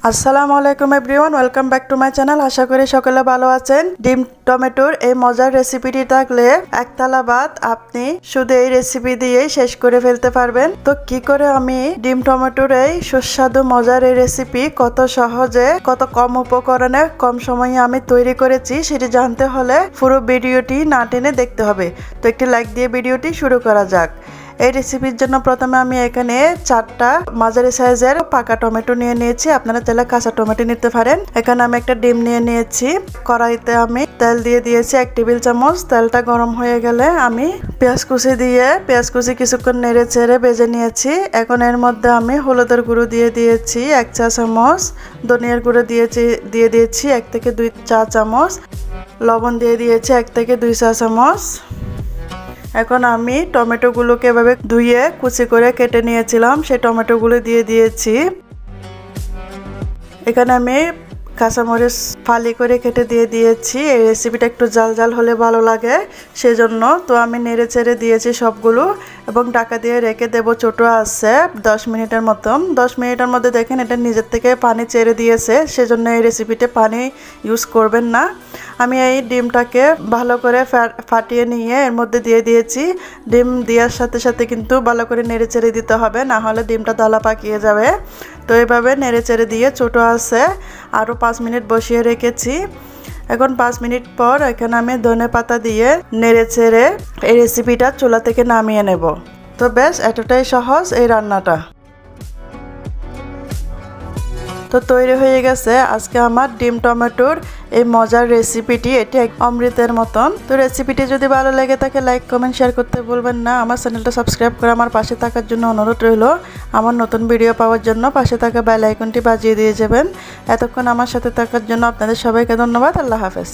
আসসালামু আলাইকুম everyone, welcome back to my channel. আশা করি সকলে ভালো আছেন। ডিম টমেটোর এই মজার রেসিপিটি থাকলে একতলা ভাত আপনি শুধু এই রেসিপি দিয়েই শেষ করে ফেলতে পারবেন। তো কি করে আমি ডিম টমেটোর এই সুস্বাদু মজার এই রেসিপি কত সহজে কত কম উপকরণে কম সময়ে আমি তৈরি করেছি সেটি জানতে হলে পুরো ভিডিওটি না টেনে দেখতে হবে। তো একটি লাইক দিয়ে ভিডিওটি শুরু করা যাক। এই রেসিপির জন্য প্রথমে আমি এখানে 4টা মাঝারি সাইজের পাকা টমেটো নিয়ে নিয়েছি। আপনারা চাইলে কাঁচা টমেটো নিতে পারেন। এখানে আমি একটা ডিম নিয়ে নিয়েছি। কড়াইতে আমি তেল দিয়ে দিয়েছি 1 টেবিল চামচ। তেলটা গরম হয়ে গেলে আমি পেঁয়াজ কুচি কিছুক্ষণ নেড়ে চেড়ে ভেজে নিয়েছি। এখন এর মধ্যে আমি হলুদের গুঁড়ো দিয়ে দিয়েছি 1 চা চামচ, ধনিয়ার গুঁড়ো দিয়ে দিয়েছি 1 থেকে 2 চা চামচ, লবণ দিয়ে দিয়েছি 1 থেকে 2 চা চামচ। এখন আমি টমেটোগুলোকে এভাবে ধুয়ে কুচি করে কেটে নিয়েছিলাম, সেই টমেটোগুলো দিয়ে দিয়েছি। এখানে আমি কাঁচামরিচ ফালি করে কেটে দিয়ে দিয়েছি। এই রেসিপিটা একটু জাল জাল হলে ভালো লাগে সেজন্য। তো আমি নেড়ে চেড়ে দিয়েছি সবগুলো এবং ঢাকা দিয়ে রেখে দেবো ছোটো আছে 10 মিনিটের মতন। 10 মিনিটের মধ্যে দেখেন এটা নিজের থেকে পানি ছেড়ে দিয়েছে, সেজন্য এই রেসিপিতে পানি ইউজ করবেন না। আমি এই ডিমটাকে ভালো করে ফাটিয়ে নিয়ে এর মধ্যে দিয়ে দিয়েছি। ডিম দেওয়ার সাথে সাথে কিন্তু ভালো করে নেড়ে চেড়ে দিতে হবে, না হলে ডিমটা দলা পাকিয়ে যাবে। তো এইভাবে নেড়ে চেড়ে দিয়ে ছোটো আছে আরও 5 মিনিট বসিয়ে রেখেছি। এখন 5 মিনিট পর এখানে আমি ধনে পাতা দিয়ে নেড়ে চেড়ে এই রেসিপিটা চুলা থেকে নামিয়ে নেব। তো বেশ এতটাই সহজ এই রান্নাটা। তো তৈরি হয়ে গেছে আজকে আমার ডিম টমেটোর এই মজার রেসিপিটি। এটি এক অমৃতের মতন। তো রেসিপিটি যদি ভালো লেগে থাকে লাইক কমেন্ট শেয়ার করতে ভুলবেন না। আমার চ্যানেলটা সাবস্ক্রাইব করে আমার পাশে থাকার জন্য অনুরোধ রইল। আমার নতুন ভিডিও পাওয়ার জন্য পাশে থাকা বেল আইকনটি বাজিয়ে দিয়ে যাবেন। এতক্ষণ আমার সাথে থাকার জন্য আপনাদের সবাইকে ধন্যবাদ। আল্লাহ হাফেজ।